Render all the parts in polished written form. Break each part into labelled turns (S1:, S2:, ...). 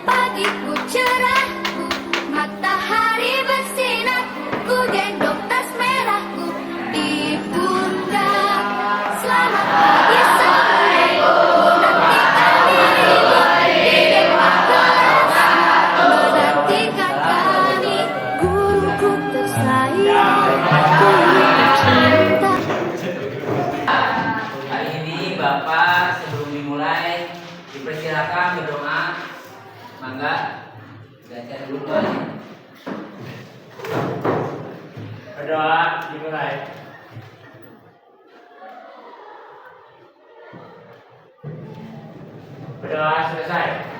S1: Pagiku cerah, matahari bersinar, ku gendong tas merahku di pundak. Selamat pagi sore, ku nantikan dirimu di depan kelas, menantikan kami. Guruku tersayang, guru tercinta.
S2: Hari ini Bapak sebelum dimulai dipersilakan berdoa. Mangga baca dulu doanya.
S3: Berdoa dimulai. Berdoa selesai.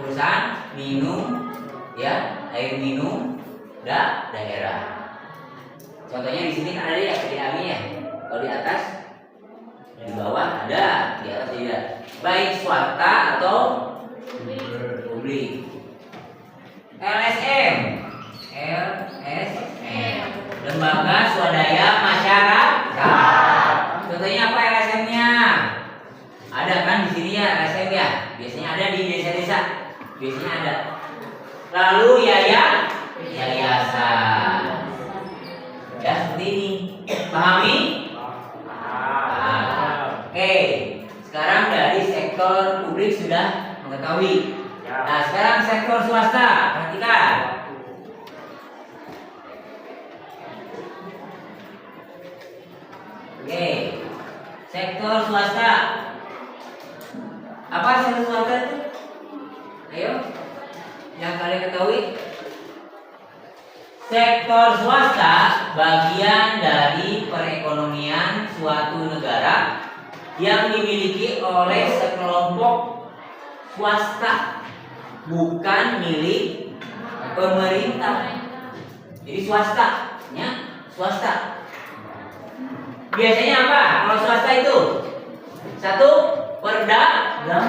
S2: perusahaan minum, ya, air minum daerah. Contohnya di sini kan ada ya PDAMI ya. Kalau di atas, di bawah ada, di atas tidak. Baik swasta atau publik. LSM, Lembaga Swadaya Masyarakat. Contohnya apa LSM-nya? Ada kan di sini ya LSM ya. Biasanya ada di desa-desa. Biasanya ada. Lalu yayasan. Ya seperti ini. Pahami? Oke. Sekarang dari sektor publik sudah mengetahui. Nah, sekarang sektor swasta. Perhatikan. Oke. Sektor swasta. Apa sektor swasta itu? Ayo. Yang kalian ketahui? Sektor swasta bagian dari perekonomian suatu negara yang dimiliki oleh sekelompok swasta, bukan milik pemerintah. Jadi swasta, ya, swasta. Biasanya apa? Kalau swasta itu satu, perdagangan.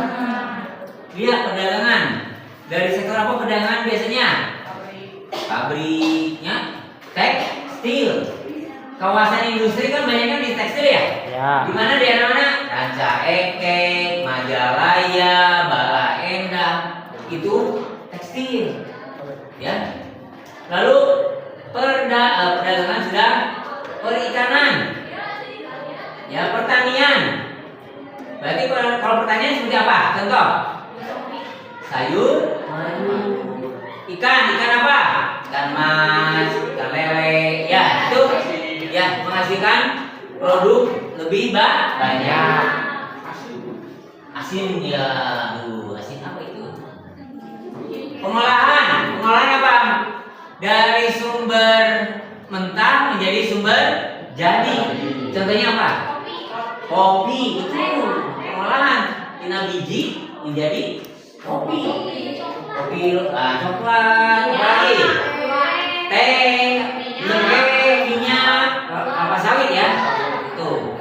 S2: Lihat perdagangan. Dari sektor apa perdagangan biasanya? Pabriknya, tekstil. Kawasan industri kan banyak kan di tekstil ya?
S3: Ya.
S2: Di mana daerah mana? Ranca Ekek, Majalaya, Bala Endah, itu tekstil. Ya. Lalu perdagangan sudah, perikanan. Ya, pertanian. Berarti kalau pertanian seperti apa? Contoh. Sayur, ikan apa? Ikan mas, ikan lele, ya itu ya menghasilkan produk lebih banyak. Asin ya, asin apa itu? Pengolahan apa? Dari sumber mentah menjadi sumber jadi. Contohnya apa? Kopi, betul. Pengolahan tina biji menjadi kopi, coklat, lagi, teh, minyak, kelapa sawit ya, itu.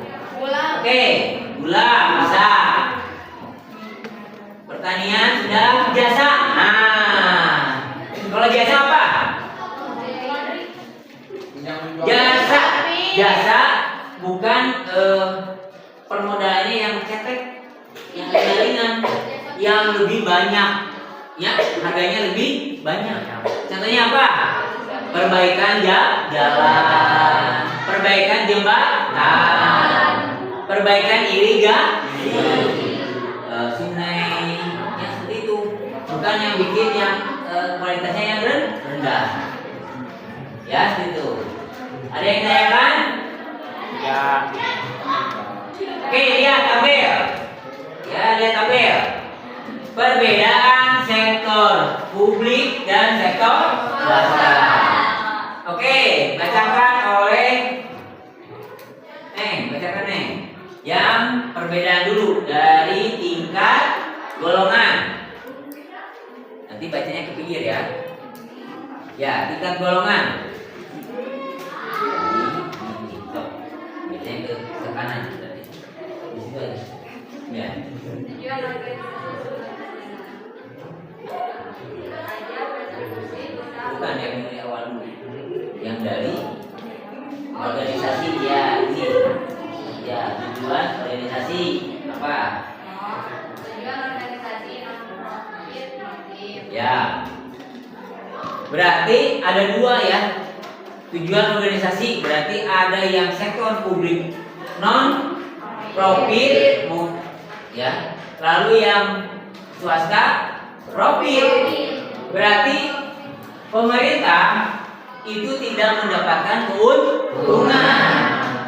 S2: Oke, gula bisa. Pertanian sudah, jasa. Nah, kalau jasa apa? Jasa bukan permodalannya yang cetek, yang ringan, yang lebih banyak, ya harganya lebih banyak. Contohnya apa? Perbaikan jalan, perbaikan jembatan, perbaikan irigasi, sungai, ya seperti itu. Bukan yang bikin yang kualitasnya yang rendah. Ya seperti itu. Ada yang tanyakan?
S3: Ya.
S2: Oke, lihat tabel. Ya, lihat tabel. Perbedaan sektor publik dan sektor swasta. Oke, bacakan oleh bacakan Neng. Yang perbedaan dulu dari tingkat golongan. Nanti bacanya ke pinggir ya. Ya, tingkat golongan. Bacanya ke kanan berarti. Di situ aja. Ya. Bukan yang dari awal dulu, yang dari organisasi ya ini ya tujuan organisasi apa? Ya, berarti ada dua ya tujuan organisasi, berarti ada yang sektor publik non profit ya, lalu yang swasta profit. Berarti pemerintah itu tidak mendapatkan keuntungan,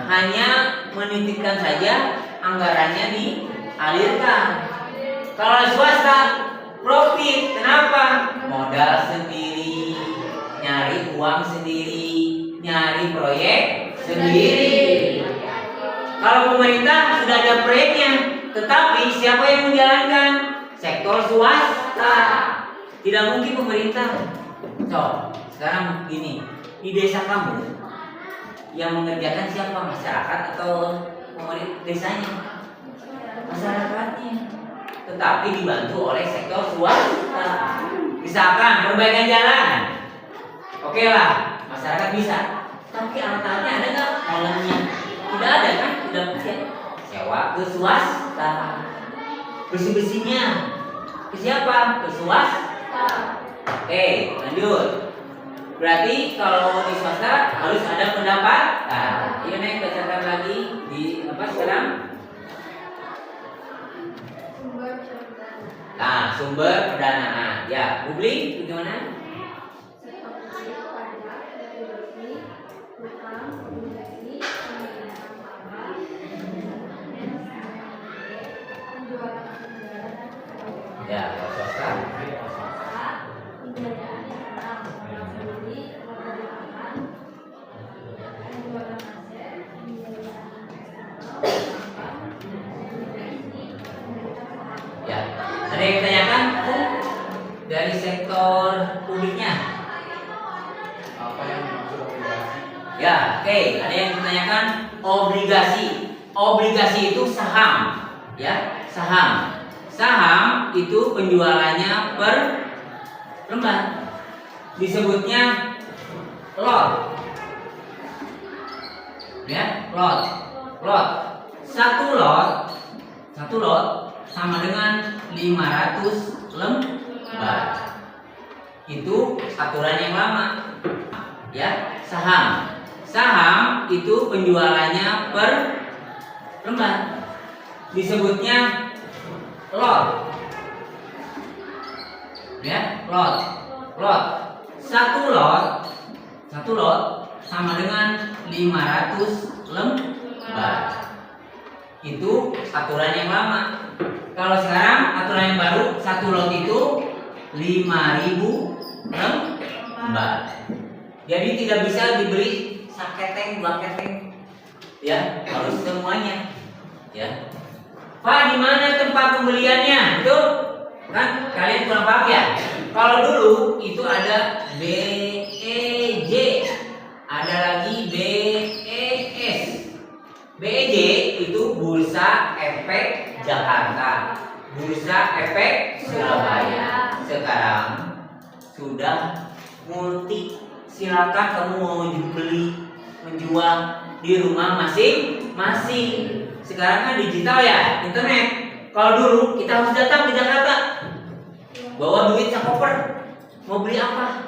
S2: hanya menitipkan saja anggarannya dialirkan. Kalau swasta profit, kenapa? Modal sendiri, nyari uang sendiri, nyari proyek sendiri. Kalau pemerintah sudah ada proyeknya, tetapi siapa yang menjalankan? sektor swasta. Tidak mungkin pemerintah. So, sekarang gini, di desa kamu yang mengerjakan siapa? Masyarakat atau pemerintah desanya? Masyarakatnya. Tetapi dibantu oleh sektor swasta. Misalkan perbaikan jalan, oke lah, masyarakat bisa. Tapi alat-alatnya ada nggak? Kolamnya tidak ada kan? Udah sewa ke swasta. Besi-besinya ke siapa? Ke swasta. Oke, lanjut. Berarti kalau di swasta harus ada pendapatan. Iya nih, bacakan lagi di apa sekarang? Nah, sumber pendanaan. Ya, publik bagaimana? Ya, kalau swasta. Ya, ada yang ditanyakan dari sektor publiknya?
S3: Apa yang dimaksud obligasi?
S2: Ya, oke. Ada yang ditanyakan obligasi. Obligasi itu saham, ya, saham. Saham itu penjualannya per lembar. Disebutnya lot. Ya, lot. Lot. Satu lot sama dengan 500 lembar. Itu aturan yang lama. Ya, saham. Saham itu penjualannya per lembar. Disebutnya lot. Ya, lot. Satu lot sama dengan 500 lembar. Itu aturan yang lama. Kalau sekarang aturan yang baru, satu lot itu 5.000 lembar. Jadi tidak bisa dibeli saketeng, dua keteng. Ya, harus semuanya. Ya. Pak, di mana tempat pembeliannya? Itu kan kalian kurang paham ya. Kalau dulu itu ada BEJ, ada lagi BES. BEJ itu Bursa Efek Jakarta, Bursa Efek Surabaya. Sekarang sudah multi. Silakan kamu mau beli, menjual di rumah masing-masing. Sekarang kan digital ya, internet. Kalau dulu kita harus datang ke Jakarta, bawa duit sakoper, mau beli apa?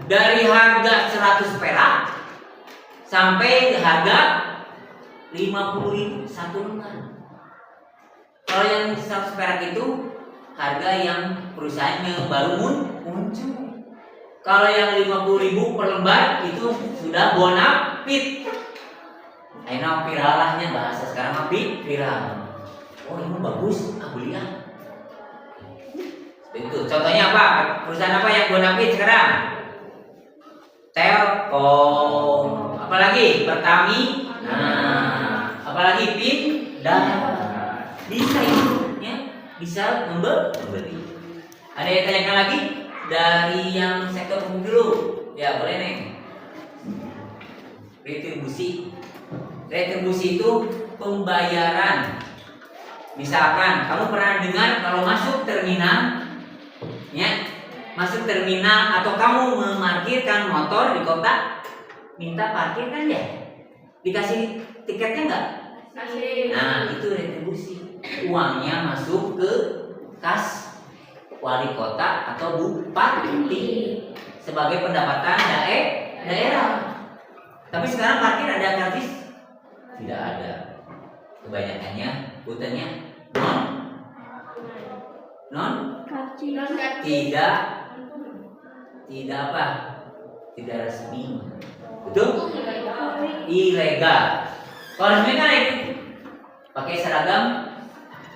S2: Dari harga 100 perak sampai harga 50.000 satu lembar. Kalau yang 100 perak itu harga yang perusahaannya baru muncul. Kalau yang 50.000 per lembar itu sudah bonafit. Enak viralahnya bahasa sekarang viral. Oh, ini bagus, beli ah. Itu contohnya apa? Perusahaan apa yang bonafit sekarang? Telkom. Apalagi Pertamina. Apalagi Pindad. Bisa itu, ya? Bisa membeli. Ada yang tanyakan lagi dari yang sektor umum dulu? Ya boleh nih. Retribusi itu pembayaran. Misalkan kamu pernah dengar kalau masuk terminal, ya, masuk terminal atau kamu memarkirkan motor di kota, minta parkir kan ya? Dikasih tiketnya enggak?
S1: Kasih.
S2: Nah, itu retribusi. Uangnya masuk ke kas wali kota atau bupati sebagai pendapatan daerah. Tapi sekarang parkir ada gratis? Tidak ada. Kebanyakannya hutannya tidak apa? Tidak resmi. Betul? Ilegal. Kalau resmi kan pakai seragam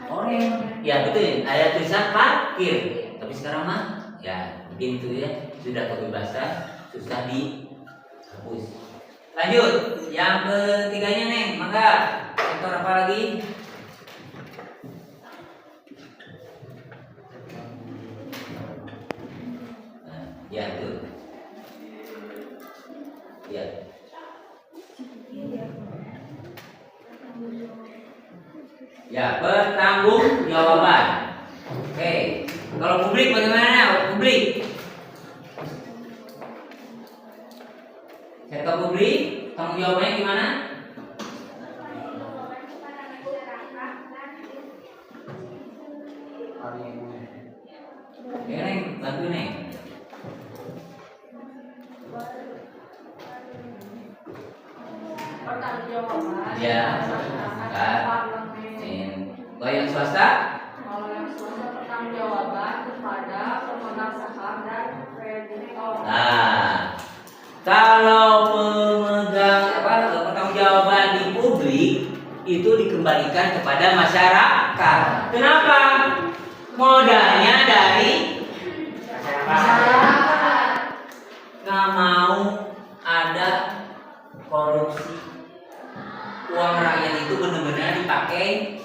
S2: oranye. Ya betul. Ada tulisan parkir. Tapi sekarang mah ya begitu ya, sudah kebebasan, susah dihapus. Lanjut, yang ketiganya nih, maka sektor apa lagi? Ya. Ya, pertanggungjawaban. Oke. Kalau publik bagaimana? Publik. Sektor publik, tanggung jawabnya gimana? Ya, Neng, bantu Neng.
S4: Pertanggungjawaban.
S2: Ya. Kalau yang swasta?
S4: Kalau yang swasta pertanggungjawaban kepada pemegang saham dan kreditor.
S2: Nah, kalau pertanggungjawaban di publik itu dikembalikan kepada masyarakat. Kenapa? Modalnya dari masyarakat. Nggak mau ada korupsi. Uang rakyat itu benar-benar dipakai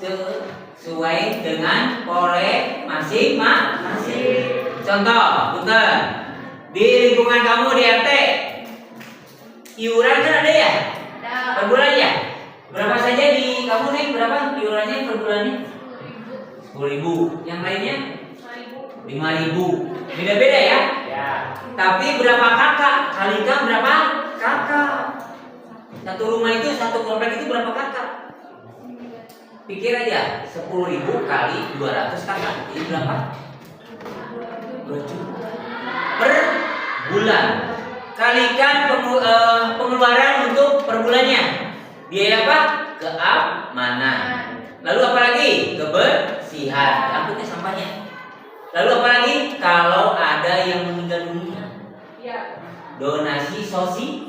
S2: sesuai dengan oleh masing-masing. Contoh, punten. Di lingkungan kamu di RT, iuran kan ada ya? Per bulan ya? Berapa saja di kamu nih? Berapa iurannya per bulannya? 10.000. Yang lainnya? 5.000. Beda-beda ya? Ya. Tapi berapa kakak? Kalikan berapa kakak? Satu rumah itu, satu komplek itu berapa kakak? Pikir aja, 10.000 kali 200 kakak. Ini berapa? 2 juta per bulan. Kalikan pengeluaran untuk per bulannya. Biaya apa? Keamanan. Lalu apa lagi? Kebersihan. Angkutnya sampahnya. Lalu apa lagi? Kalau ada yang meninggal dunia, donasi sosial.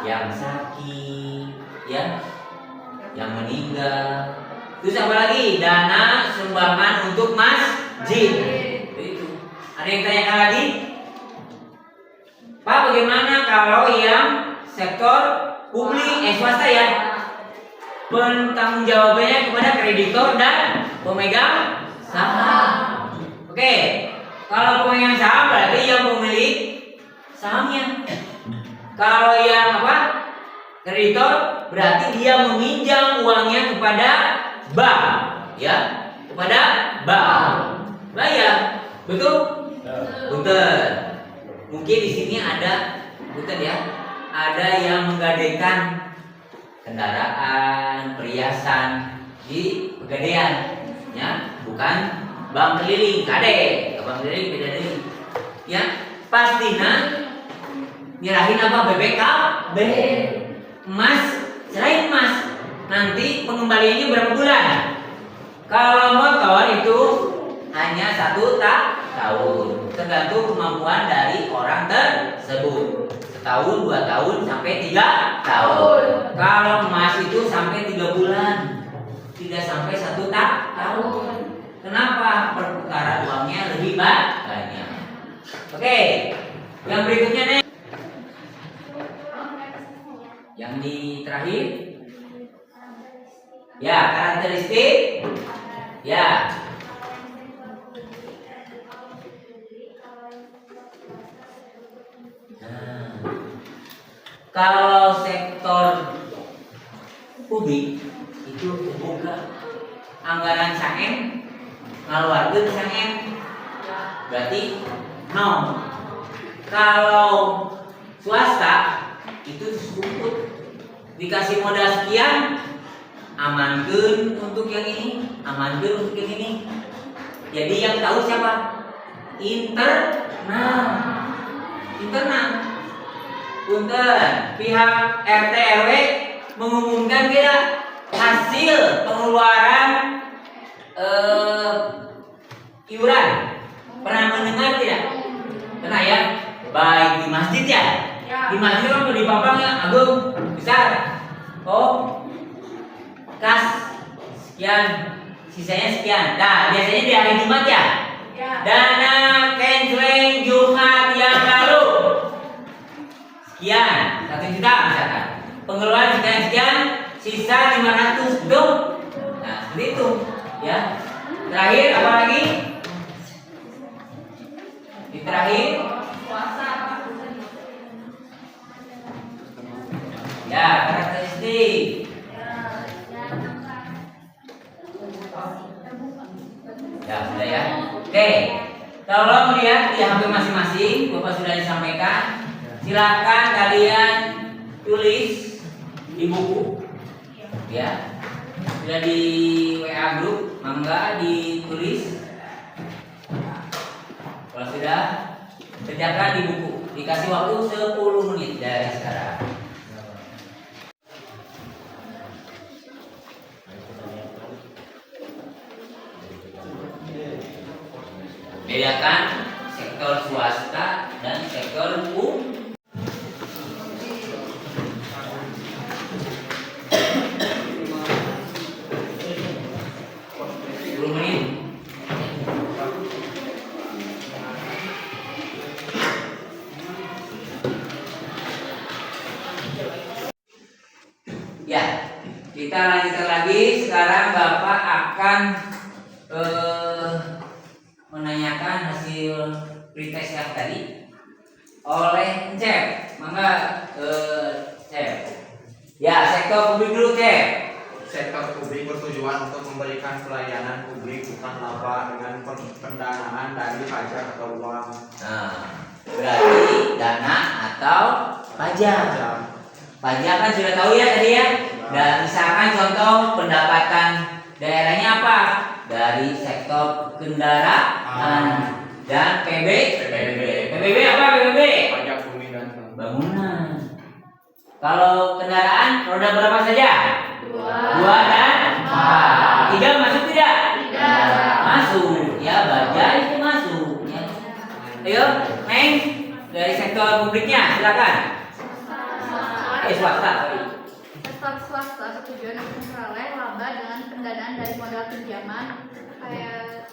S2: Yang sakit, ya, yang meninggal. Terus apa lagi? Dana sumbangan untuk masjid. Itu. Ada yang tanyakan lagi? Pak, bagaimana kalau yang sektor publik, swasta ya? Pertanggungjawabannya kepada kreditor dan pemegang saham. Oke, kalau pemegang saham berarti yang pemilik sahamnya. Kalau yang apa? Kreditor berarti dia meminjam uangnya kepada bank, ya, kepada bank. Bayar, betul? Betul. Mungkin di sini ada, betul ya, ada yang menggadaikan kendaraan, perhiasan di pegadaian, ya, bukan bank keliling, kade, bank keliling beda dari, ya, pastinya nyerahin apa? BPKB, emas, selain emas, nanti pengembaliannya berapa bulan? Kalau motor itu hanya 1 tahun, tergantung kemampuan dari orang tersebut. Setahun, 2 tahun, sampai 3 tahun. Kalau emas itu sampai 3 bulan, tidak sampai 1 tahun. Kenapa? Perputaran uangnya lebih banyak. Oke, yang berikutnya nih. Yang di terakhir, ya, karakteristik, ya. Nah, kalau sektor publik itu terbuka, anggaran sangen, ngaluarkeun sangen, berarti no. Kalau swasta itu disebut dikasih modal sekian, amankeun untuk yang ini, amankeun untuk yang ini. Jadi yang tahu siapa? Internal. Punten, pihak RT RW mengumumkan tidak hasil pengeluaran iuran. Pernah mendengar tidak? Pernah ya? Baik di masjid ya? Di masjid kan di pampangnya agung besar. Oh, kas sekian, sisanya sekian. Nah, biasanya di hari Jumat ya? Dana canceling Jumat yang lalu sekian, 1 juta misalkan. Pengeluaran sekian, sisa 500, betul? Nah, seperti itu, ya. Terakhir apa lagi? Di terakhir masing-masing? Ya, sudah ya. Oke. Tolong lihat di HP masing-masing, Bapak sudah disampaikan. Silakan kalian tulis di buku. Ya. Sudah di WA grup, mangga ditulis. Kalau sudah, kerjakan di buku. Dikasih waktu 10 menit dari sekarang. Bedakan sektor swasta dan sektor umum. Ya, kita lanjutkan lagi. Sekarang Bapak akan menanyakan hasil pretest yang tadi oleh Cep. Mangga Cep. Ya, sektor publik dulu Cep.
S3: Sektor publik bertujuan untuk memberikan pelayanan publik bukan laba dengan pendanaan dari pajak atau uang.
S2: Nah, berarti dana atau pajak. Pajak kan sudah tahu ya tadi ya. Dan misalkan contoh pendapatan daerahnya apa? Dari sektor kendaraan dan PBB apa PBB?
S3: Pajak bumi dan
S2: Bangunan. Kalau kendaraan roda berapa saja? Dua dan empat. Tiga masuk tidak? Masuk. Ya, bajai itu masuk. Ya. Ayo, Neng dari sektor publiknya silakan. Swasta.
S1: Sektor swasta bertujuan untuk memperoleh laba dengan pendanaan dari modal pinjaman, kayak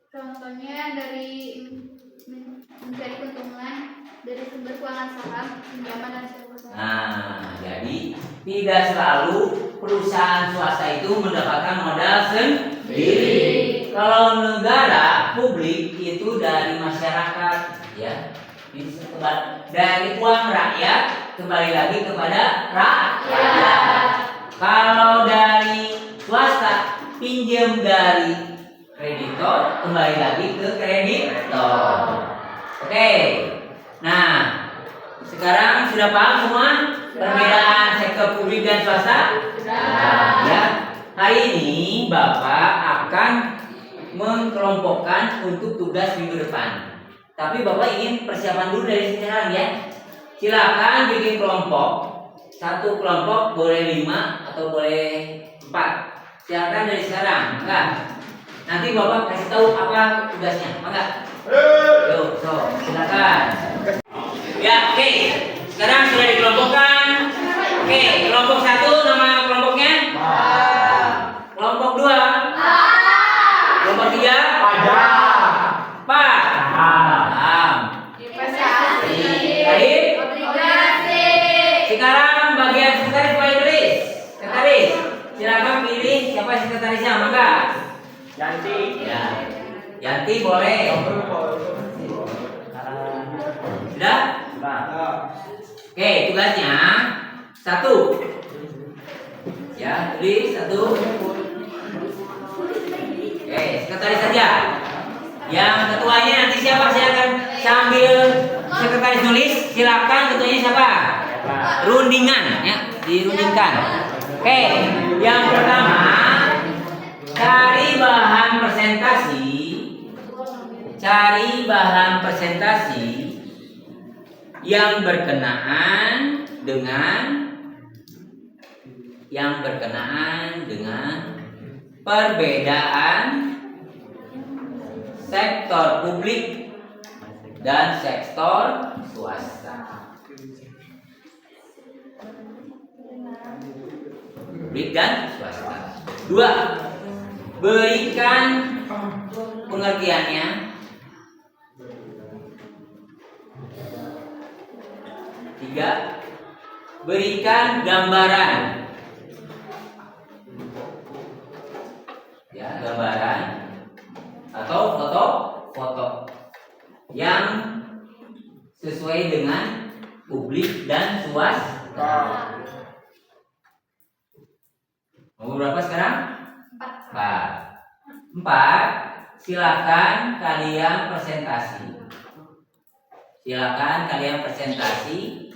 S1: contohnya dari mencari keuntungan dari sumber keuangan saham, pinjaman dan seterusnya.
S2: Nah, jadi tidak selalu perusahaan swasta itu mendapatkan modal sendiri. Kalau negara publik itu dari masyarakat, ya, dari uang rakyat kembali lagi kepada rakyat. Kalau dari swasta pinjam dari kreditor kembali lagi ke kreditor. Oke. Nah, sekarang sudah paham semua perbedaan sektor publik dan swasta? Ya. Hari ini Bapak akan mengkelompokkan untuk tugas minggu depan. Tapi Bapak ingin persiapan dulu dari sekarang ya. Silakan bikin kelompok. Satu kelompok boleh 5 atau boleh 4. Silakan dari sekarang, enggak? Nanti Bapak kasih tahu apa tugasnya, enggak? Yuk, silakan. Ya, oke. Sekarang sudah dikelompokkan. Oke, kelompok 1 nama kelompoknya? Kelompok 2? Kelompok 3? Paham. Baik. Sekarang bagian sekretaris boleh tulis. Sekretaris, silakan pilih siapa sekretarisnya, mangga.
S3: Yanti.
S2: Ya. Yanti boleh. Sudah? Oke, tugasnya 1. Ya, tulis 1. Oke, sekretaris saja. Yang ketuanya nanti siapa? Silakan sambil sekretaris nulis, silakan ketuanya siapa? Rundingan ya, dirundingkan. Oke, yang pertama cari bahan presentasi. Cari bahan presentasi yang berkenaan dengan perbedaan sektor publik dan sektor swasta. Publik dan swasta. 2. Berikan pengertiannya. 3. Berikan gambaran. Ya, gambaran atau foto yang sesuai dengan publik dan swasta. Nomor berapa sekarang?
S1: 4.
S2: 4. Silakan kalian presentasi. Silakan kalian presentasi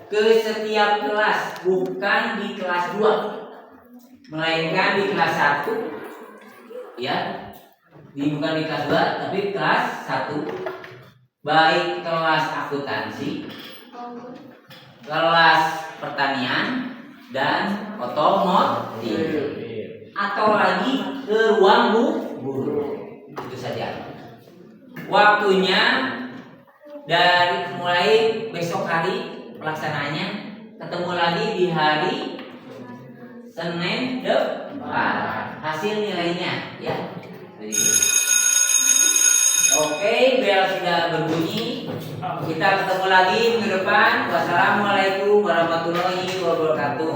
S2: ke setiap kelas, bukan di kelas 2, melainkan di kelas 1. Ya. Bukan di kelas 2, tapi kelas 1. Baik kelas akuntansi, kelas pertanian, dan otomotif, atau lagi ke ruang guru. Itu saja. Waktunya dari mulai besok hari pelaksanaannya, ketemu lagi di hari Senin depan. Hasil nilainya ya. Oke, bel sudah berbunyi. Kita ketemu lagi minggu depan. Wassalamualaikum warahmatullahi wabarakatuh.